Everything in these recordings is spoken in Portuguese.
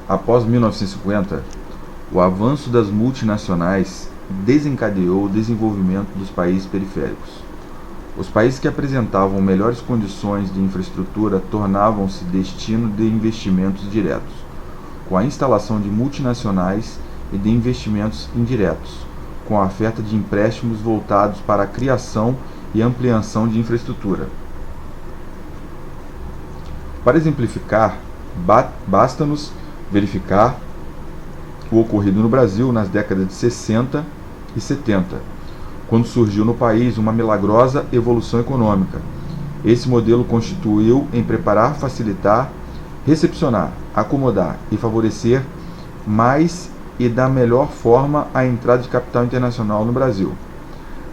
Após 1950, o avanço das multinacionais desencadeou o desenvolvimento dos países periféricos. Os países que apresentavam melhores condições de infraestrutura tornavam-se destino de investimentos diretos, com a instalação de multinacionais e de investimentos indiretos, com a oferta de empréstimos voltados para a criação e ampliação de infraestrutura. Para exemplificar, basta-nos verificar o ocorrido no Brasil nas décadas de 60 e 70, quando surgiu no país uma milagrosa evolução econômica. Esse modelo constituiu em preparar, facilitar, recepcionar, acomodar e favorecer mais e da melhor forma a entrada de capital internacional no Brasil.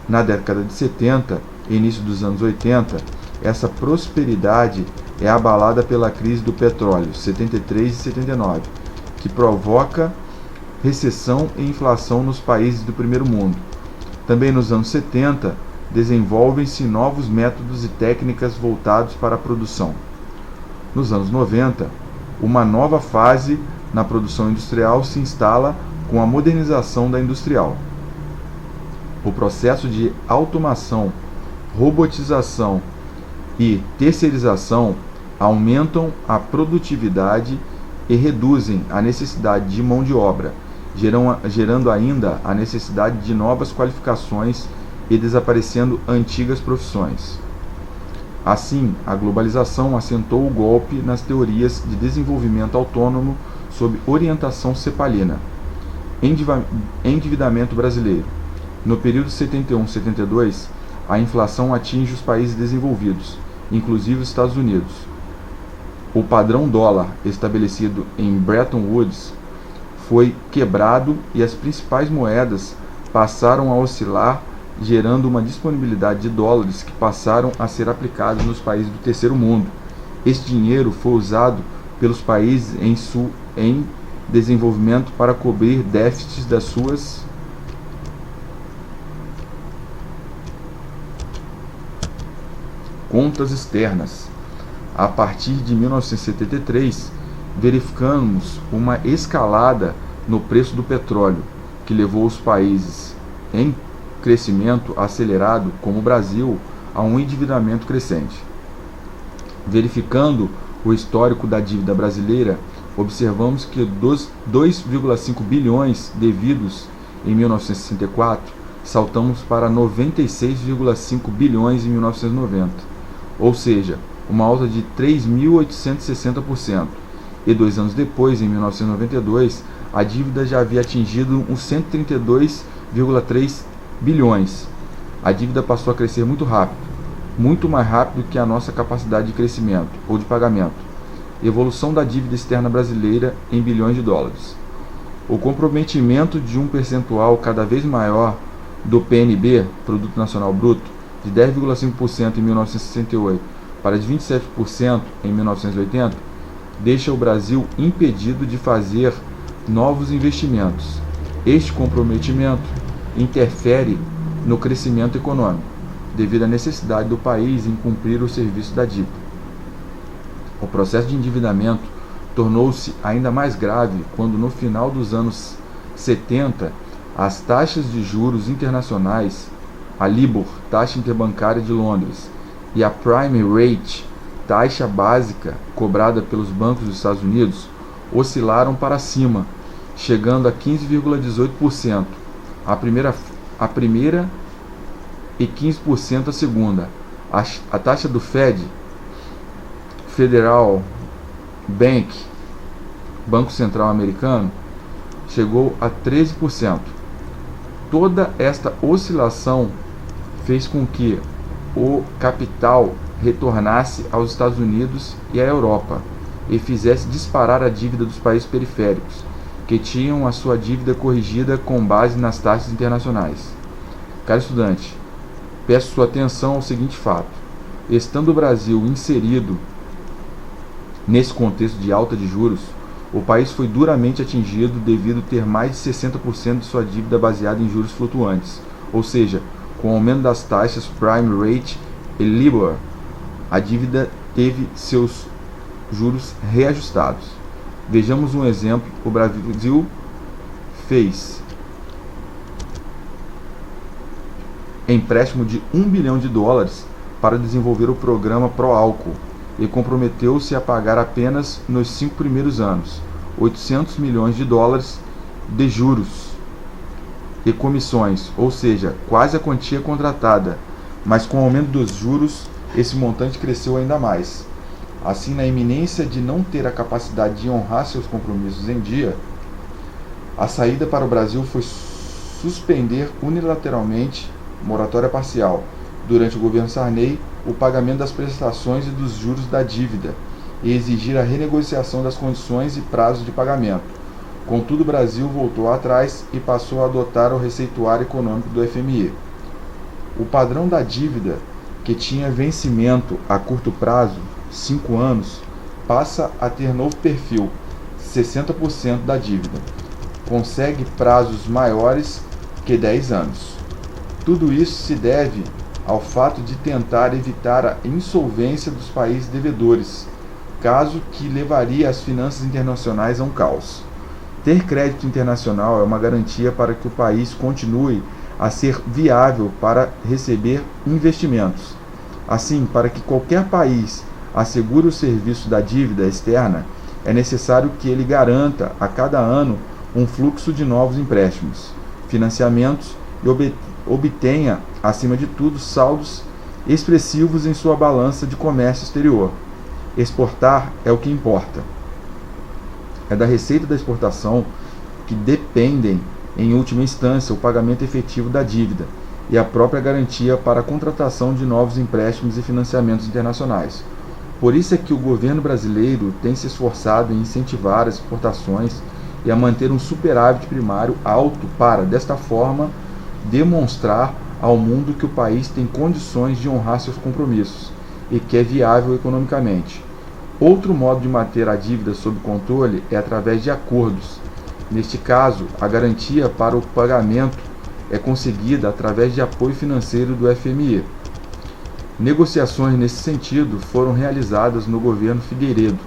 Na década de 70 e início dos anos 80, essa prosperidade é abalada pela crise do petróleo, 73 e 79, que provoca recessão e inflação nos países do primeiro mundo. Também nos anos 70, desenvolvem-se novos métodos e técnicas voltados para a produção. Nos anos 90, uma nova fase na produção industrial se instala com a modernização da industrial. O processo de automação, robotização e terceirização aumentam a produtividade e reduzem a necessidade de mão de obra, gerando ainda a necessidade de novas qualificações e desaparecendo antigas profissões. Assim, a globalização assentou o golpe nas teorias de desenvolvimento autônomo sob orientação cepalina. Endividamento brasileiro. No período 71-72, a inflação atinge os países desenvolvidos, inclusive os Estados Unidos. O padrão dólar estabelecido em Bretton Woods foi quebrado e as principais moedas passaram a oscilar, gerando uma disponibilidade de dólares que passaram a ser aplicados nos países do terceiro mundo. Esse dinheiro foi usado pelos países em desenvolvimento para cobrir déficits das suas contas externas. A partir de 1973, verificamos uma escalada no preço do petróleo, que levou os países em crescimento acelerado, como o Brasil, a um endividamento crescente. Verificando o histórico da dívida brasileira, observamos que dos 2,5 bilhões devidos em 1964, saltamos para 96,5 bilhões em 1990, ou seja, uma alta de 3.860%. E 2 anos depois, em 1992, a dívida já havia atingido uns 132,3 bilhões. A dívida passou a crescer muito rápido, muito mais rápido que a nossa capacidade de crescimento ou de pagamento. Evolução da dívida externa brasileira em bilhões de dólares. O comprometimento de um percentual cada vez maior do PNB, Produto Nacional Bruto, de 10,5% em 1968 para de 27% em 1980, deixa o Brasil impedido de fazer novos investimentos. Este comprometimento interfere no crescimento econômico, devido à necessidade do país em cumprir o serviço da dívida. O processo de endividamento tornou-se ainda mais grave quando, no final dos anos 70, as taxas de juros internacionais, a LIBOR, taxa interbancária de Londres, e a Prime Rate, taxa básica cobrada pelos bancos dos Estados Unidos, oscilaram para cima, chegando a 15,18%, a primeira e 15% a segunda. A taxa do Fed, Federal Bank, Banco Central Americano, chegou a 13%. Toda esta oscilação fez com que o capital retornasse aos Estados Unidos e à Europa e fizesse disparar a dívida dos países periféricos, que tinham a sua dívida corrigida com base nas taxas internacionais. Caro estudante, peço sua atenção ao seguinte fato: estando o Brasil inserido nesse contexto de alta de juros, o país foi duramente atingido devido a ter mais de 60% de sua dívida baseada em juros flutuantes, ou seja, com o aumento das taxas Prime Rate e LIBOR, a dívida teve seus juros reajustados. Vejamos um exemplo: o Brasil fez empréstimo de US$ 1 bilhão para desenvolver o programa Pró-Álcool e comprometeu-se a pagar apenas nos 5 primeiros anos US$ 800 milhões de juros e comissões, ou seja, quase a quantia contratada, mas com o aumento dos juros, esse montante cresceu ainda mais. Assim, na iminência de não ter a capacidade de honrar seus compromissos em dia, a saída para o Brasil foi suspender unilateralmente, moratória parcial, durante o governo Sarney, o pagamento das prestações e dos juros da dívida e exigir a renegociação das condições e prazos de pagamento. Contudo, o Brasil voltou atrás e passou a adotar o receituário econômico do FMI. O padrão da dívida, que tinha vencimento a curto prazo, 5 anos, passa a ter novo perfil, 60% da dívida. Consegue prazos maiores que 10 anos. Tudo isso se deve ao fato de tentar evitar a insolvência dos países devedores, caso que levaria as finanças internacionais a um caos. Ter crédito internacional é uma garantia para que o país continue a ser viável para receber investimentos. Assim, para que qualquer país assegure o serviço da dívida externa, é necessário que ele garanta a cada ano um fluxo de novos empréstimos, financiamentos e obtenha, acima de tudo, saldos expressivos em sua balança de comércio exterior. Exportar é o que importa. É da receita da exportação que dependem, em última instância, o pagamento efetivo da dívida e a própria garantia para a contratação de novos empréstimos e financiamentos internacionais. Por isso é que o governo brasileiro tem se esforçado em incentivar as exportações e a manter um superávit primário alto para, desta forma, demonstrar ao mundo que o país tem condições de honrar seus compromissos e que é viável economicamente. Outro modo de manter a dívida sob controle é através de acordos. Neste caso, a garantia para o pagamento é conseguida através de apoio financeiro do FMI. Negociações nesse sentido foram realizadas no governo Figueiredo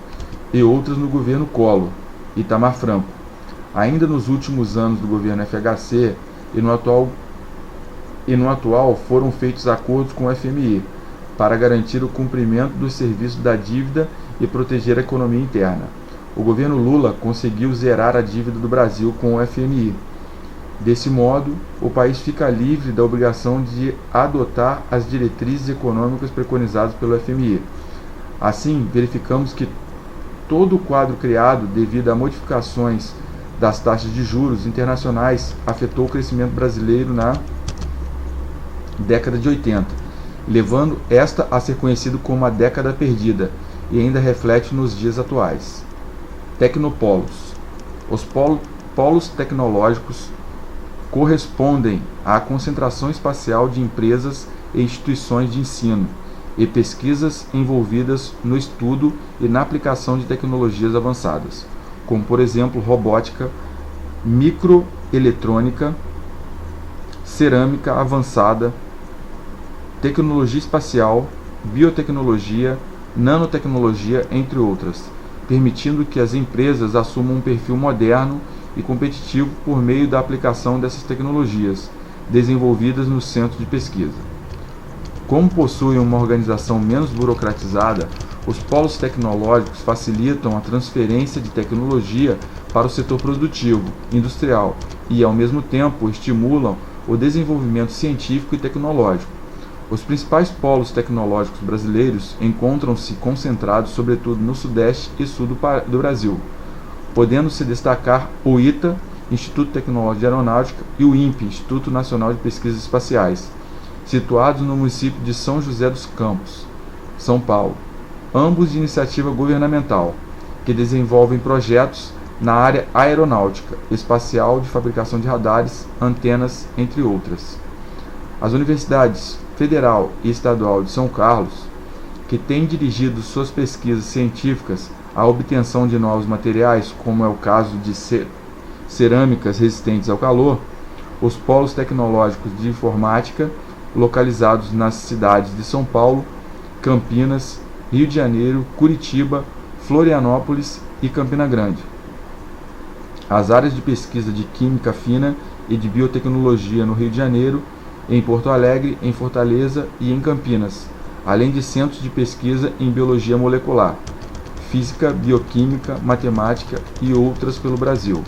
e outras no governo Collor, Itamar Franco. Ainda nos últimos anos do governo FHC e no atual foram feitos acordos com o FMI para garantir o cumprimento dos serviços da dívida e proteger a economia interna. O governo Lula conseguiu zerar a dívida do Brasil com o FMI. Desse modo, o país fica livre da obrigação de adotar as diretrizes econômicas preconizadas pelo FMI. Assim, verificamos que todo o quadro criado devido a modificações das taxas de juros internacionais afetou o crescimento brasileiro na década de 80, levando esta a ser conhecido como a década perdida, e ainda reflete nos dias atuais. Tecnopolos. Os polos tecnológicos correspondem à concentração espacial de empresas e instituições de ensino e pesquisas envolvidas no estudo e na aplicação de tecnologias avançadas, como por exemplo robótica, microeletrônica, cerâmica avançada, tecnologia espacial, biotecnologia, nanotecnologia, entre outras, permitindo que as empresas assumam um perfil moderno e competitivo por meio da aplicação dessas tecnologias, desenvolvidas no centro de pesquisa. Como possuem uma organização menos burocratizada, os polos tecnológicos facilitam a transferência de tecnologia para o setor produtivo, industrial e, ao mesmo tempo, estimulam o desenvolvimento científico e tecnológico. Os principais polos tecnológicos brasileiros encontram-se concentrados sobretudo no sudeste e sul do Brasil, podendo-se destacar o ITA, Instituto Tecnológico de Aeronáutica, e o INPE, Instituto Nacional de Pesquisas Espaciais, situados no município de São José dos Campos, São Paulo, ambos de iniciativa governamental, que desenvolvem projetos na área aeronáutica, espacial, de fabricação de radares, antenas, entre outras. As universidades Federal e Estadual de São Carlos, que têm dirigido suas pesquisas científicas à obtenção de novos materiais, como é o caso de cerâmicas resistentes ao calor, os polos tecnológicos de informática, localizados nas cidades de São Paulo, Campinas, Rio de Janeiro, Curitiba, Florianópolis e Campina Grande. As áreas de pesquisa de Química Fina e de Biotecnologia no Rio de Janeiro, em Porto Alegre, em Fortaleza e em Campinas, além de centros de pesquisa em Biologia Molecular, Física, Bioquímica, Matemática e outras pelo Brasil.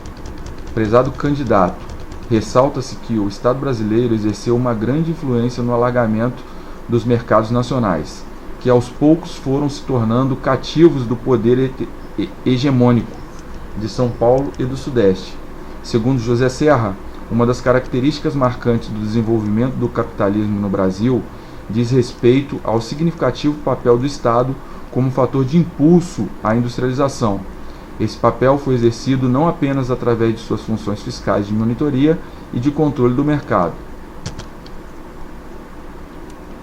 Prezado candidato, ressalta-se que o Estado brasileiro exerceu uma grande influência no alargamento dos mercados nacionais, que aos poucos foram se tornando cativos do poder hegemônico de São Paulo e do Sudeste. Segundo José Serra, uma das características marcantes do desenvolvimento do capitalismo no Brasil diz respeito ao significativo papel do Estado como fator de impulso à industrialização. Esse papel foi exercido não apenas através de suas funções fiscais de monitoria e de controle do mercado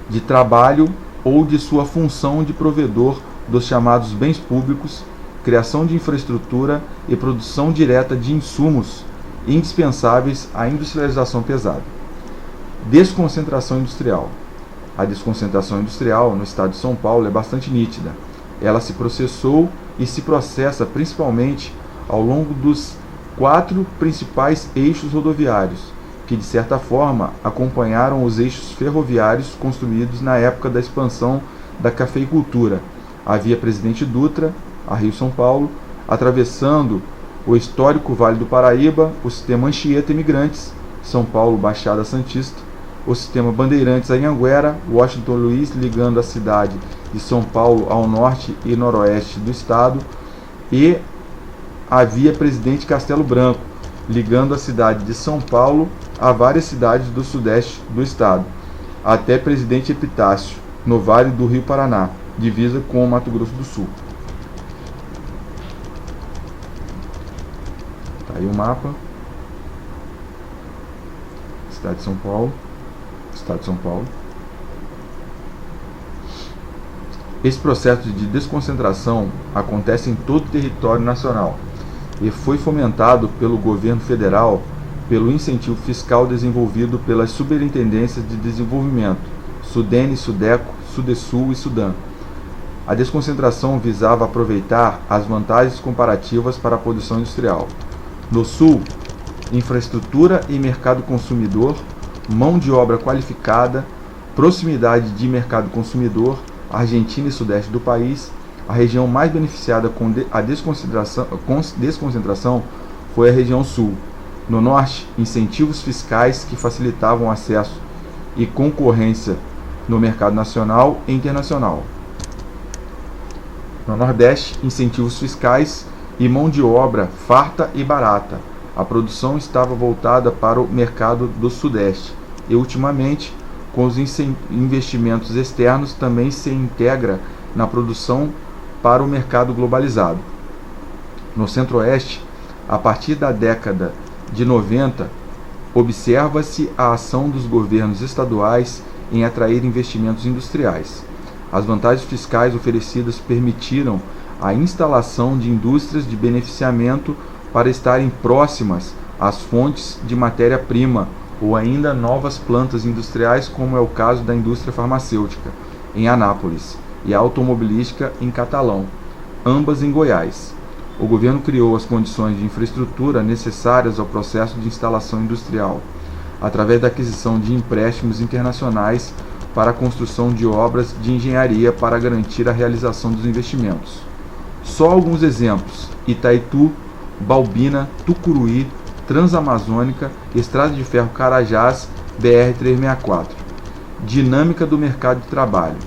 de trabalho ou de sua função de provedor dos chamados bens públicos, criação de infraestrutura e produção direta de insumos indispensáveis à industrialização pesada. Desconcentração industrial. A desconcentração industrial no estado de São Paulo é bastante nítida. Ela se processou e se processa principalmente ao longo dos 4 principais eixos rodoviários, que de certa forma acompanharam os eixos ferroviários construídos na época da expansão da cafeicultura. A via Presidente Dutra, a Rio-São Paulo, atravessando o histórico Vale do Paraíba, o sistema Anchieta Imigrantes, São Paulo Baixada Santista, o sistema Bandeirantes Anhanguera, Washington Luiz ligando a cidade de São Paulo ao norte e noroeste do estado, e a via Presidente Castelo Branco, ligando a cidade de São Paulo a várias cidades do sudeste do estado, até Presidente Epitácio, no Vale do Rio Paraná, divisa com o Mato Grosso do Sul. Tá aí o mapa. Cidade de São Paulo. Estado de São Paulo. Esse processo de desconcentração acontece em todo o território nacional e foi fomentado pelo governo federal pelo incentivo fiscal desenvolvido pelas Superintendências de Desenvolvimento, Sudene, Sudeco, Sudesul e Sudam. A desconcentração visava aproveitar as vantagens comparativas para a produção industrial. No Sul, infraestrutura e mercado consumidor, mão de obra qualificada, proximidade de mercado consumidor, Argentina e Sudeste do país. A região mais beneficiada com a desconcentração foi a região Sul. No Norte, incentivos fiscais que facilitavam acesso e concorrência no mercado nacional e internacional. No Nordeste, incentivos fiscais e mão de obra farta e barata. A produção estava voltada para o mercado do Sudeste e, ultimamente, com os investimentos externos, também se integra na produção para o mercado globalizado. No Centro-Oeste, a partir da década de 90, observa-se a ação dos governos estaduais em atrair investimentos industriais. As vantagens fiscais oferecidas permitiram a instalação de indústrias de beneficiamento para estarem próximas às fontes de matéria-prima ou ainda novas plantas industriais, como é o caso da indústria farmacêutica, em Anápolis, e a automobilística em Catalão, ambas em Goiás. O governo criou as condições de infraestrutura necessárias ao processo de instalação industrial, através da aquisição de empréstimos internacionais para a construção de obras de engenharia para garantir a realização dos investimentos. Só alguns exemplos: Itaitu, Balbina, Tucuruí, Transamazônica, Estrada de Ferro Carajás, BR-364. Dinâmica do mercado de trabalho.